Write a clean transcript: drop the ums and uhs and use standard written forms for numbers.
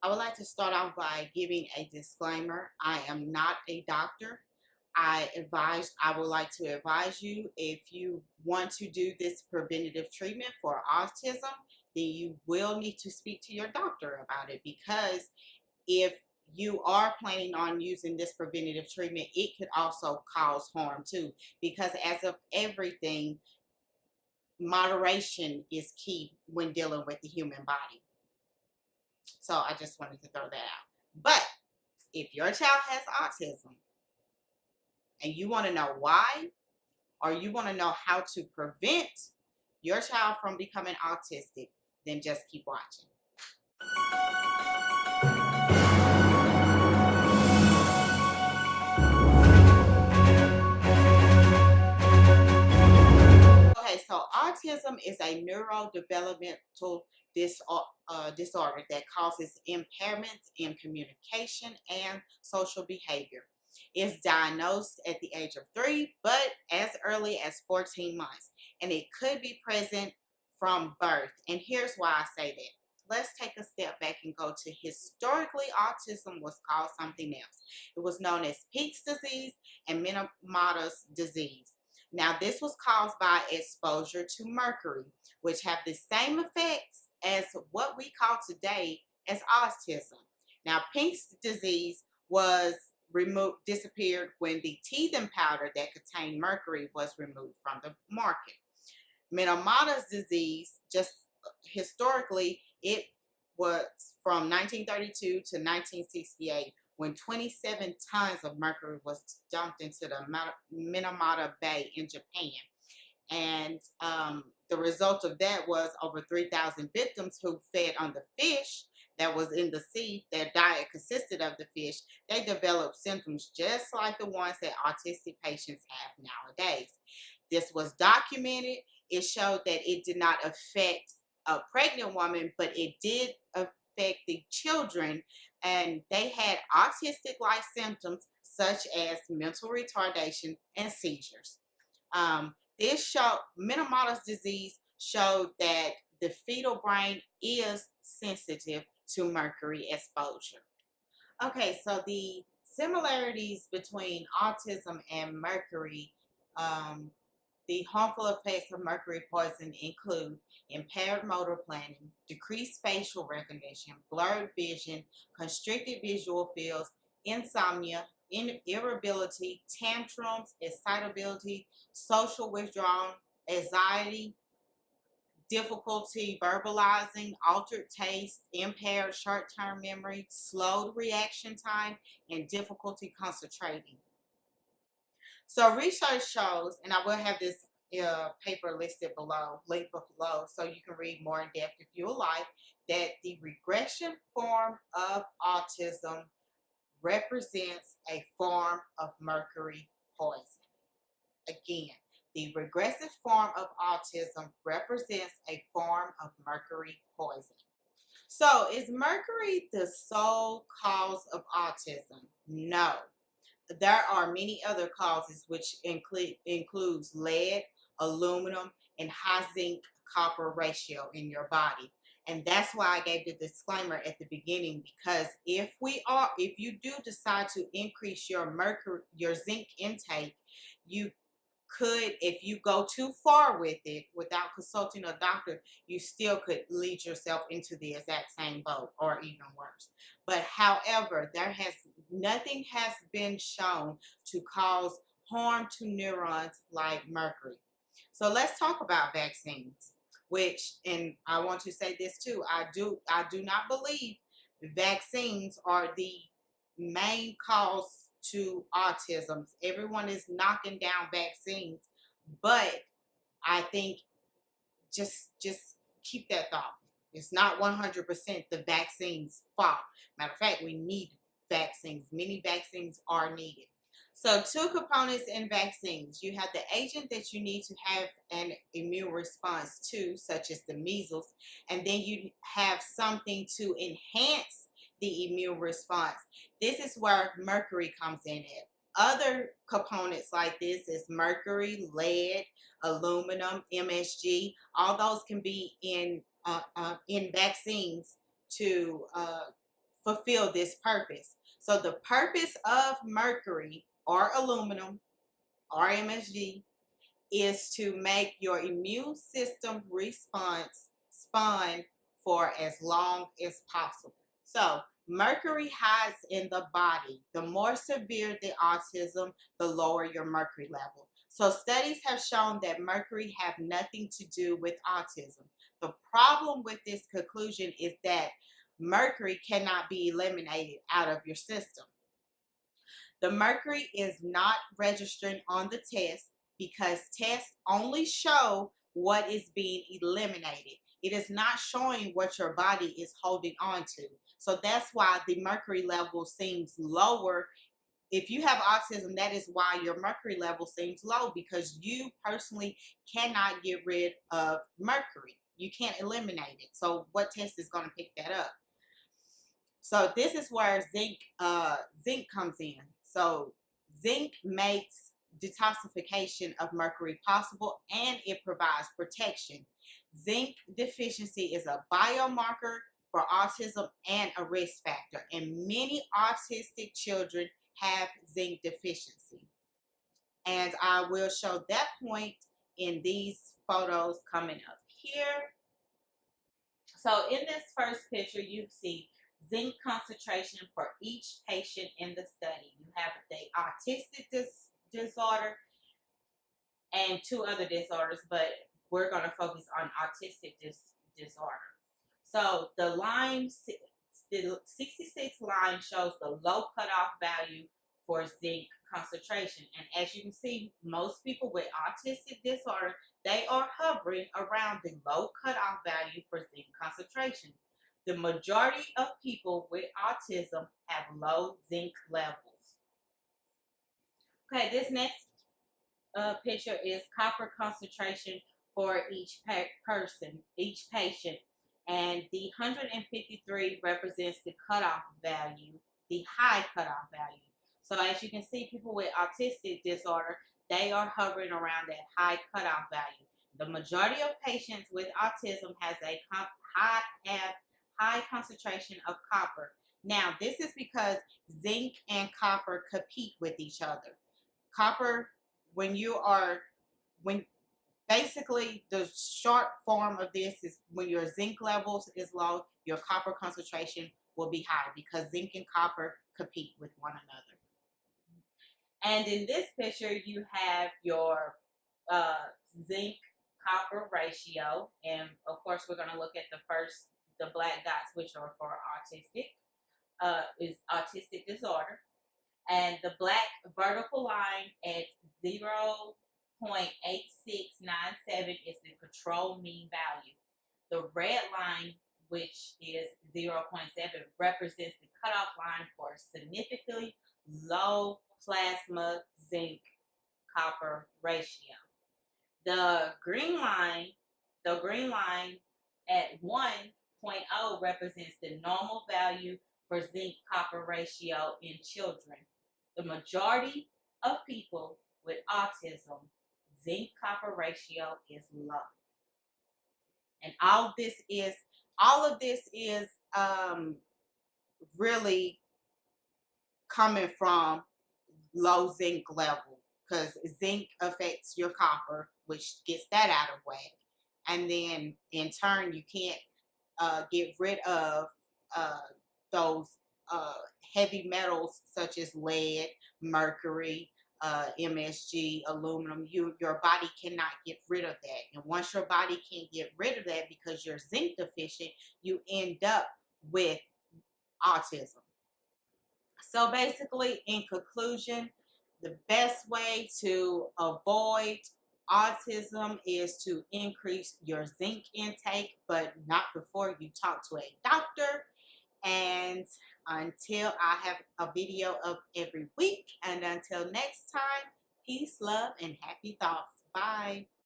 I would like to start off by giving a disclaimer. I am not a doctor. I would like to advise you, if you want to do this preventative treatment for autism, then you will need to speak to your doctor about it, because if you are planning on using this preventative treatment, it could also cause harm too, because as of everything, moderation is key when dealing with the human body. So I just wanted to throw that out. But if your child has autism and you want to know why, or you want to know how to prevent your child from becoming autistic, then just keep watching. Okay, so autism is a neurodevelopmental disorder that causes impairments in communication and social behavior. It's diagnosed at the age of 3, but as early as 14 months, and it could be present from birth. And here's why I say that. Let's take a step back and go to historically, autism was called something else. It was known as Peak's disease and Minamata's disease. Now, this was caused by exposure to mercury, which have the same effects as what we call today as autism. Now, Pink's disease was disappeared when the teething powder that contained mercury was removed from the market. Minamata's disease, just historically, it was from 1932 to 1968, when 27 tons of mercury was dumped into the Minamata Bay in Japan. And the result of that was over 3,000 victims who fed on the fish that was in the sea. Their diet consisted of the fish. They developed symptoms just like the ones that autistic patients have nowadays. This was documented. It showed that it did not affect a pregnant woman, but it did affect the children, and they had autistic-like symptoms such as mental retardation and seizures. This showed, Minamata's disease showed that the fetal brain is sensitive to mercury exposure. Okay, so the similarities between autism and mercury, the harmful effects of mercury poison include impaired motor planning, decreased facial recognition, blurred vision, constricted visual fields, insomnia, irritability, tantrums, excitability, social withdrawal, anxiety, difficulty verbalizing, altered taste, impaired short-term memory, slowed reaction time, and difficulty concentrating. So research shows, and I will have this paper listed below, linked below, so you can read more in depth if you would like, that the regression form of autism represents a form of mercury poison. Again, the regressive form of autism represents a form of mercury poison. So, is mercury the sole cause of autism? No. There are many other causes, which includes lead, aluminum, and high zinc copper ratio in your body. And that's why I gave the disclaimer at the beginning, because if you do decide to increase your zinc intake, you could, if you go too far with it without consulting a doctor, you still could lead yourself into the exact same boat or even worse. But however, nothing has been shown to cause harm to neurons like mercury. So let's talk about vaccines, which, and I want to say this too, I do not believe vaccines are the main cause to autism. Everyone is knocking down vaccines, but I think just keep that thought. It's not 100% the vaccine's fault. Matter of fact, we need vaccines. Many vaccines are needed. So 2 components in vaccines. You have the agent that you need to have an immune response to, such as the measles, and then you have something to enhance the immune response. This is where mercury comes in at. Other components like this is mercury, lead, aluminum, MSG. All those can be in vaccines to fulfill this purpose. So the purpose of mercury or aluminum or MSG is to make your immune system respond for as long as possible. So mercury hides in the body. The more severe the autism, the lower your mercury level. So studies have shown that mercury have nothing to do with autism. The problem with this conclusion is that mercury cannot be eliminated out of your system. The mercury is not registering on the test because tests only show what is being eliminated. It is not showing what your body is holding on to. So that's why the mercury level seems lower. If you have autism, that is why your mercury level seems low, because you personally cannot get rid of mercury. You can't eliminate it. So what test is going to pick that up? So this is where zinc comes in. So zinc makes detoxification of mercury possible, and it provides protection. Zinc deficiency is a biomarker for autism and a risk factor, and many autistic children have zinc deficiency. And I will show that point in these photos coming up here. So in this first picture, you see zinc concentration for each patient in the study. You have the autistic disorder and two other disorders, but we're going to focus on autistic disorder. So the line, the 66 line shows the low cutoff value for zinc concentration. And as you can see, most people with autistic disorder, they are hovering around the low cutoff value for zinc concentration. The majority of people with autism have low zinc levels. Okay, this next picture is copper concentration for each person, each patient. And the 153 represents the cutoff value, the high cutoff value. So as you can see, people with autistic disorder, they are hovering around that high cutoff value. The majority of patients with autism has a high concentration of copper. Now, this is because zinc and copper compete with each other. Copper, basically the short form of this is when your zinc levels is low, your copper concentration will be high because zinc and copper compete with one another. And in this picture, you have your zinc copper ratio, and of course we're going to look at the black dots, which are for autistic disorder, and the black vertical line at 0.8697 is the control mean value. The red line, which is 0.7, represents the cutoff line for significantly low plasma zinc copper ratio. The green line at 1.0 represents the normal value for zinc copper ratio in children. The majority of people with autism, zinc copper ratio is low. And all of this is really coming from low zinc level, because zinc affects your copper, which gets that out of whack. And then in turn, you can't get rid of those heavy metals such as lead, mercury, MSG, aluminum. Your body cannot get rid of that. And once your body can't get rid of that because you're zinc deficient, you end up with autism. So basically, in conclusion, the best way to avoid autism is to increase your zinc intake, but not before you talk to a doctor. And until I have a video up every week, and until next time, peace, love, and happy thoughts. Bye.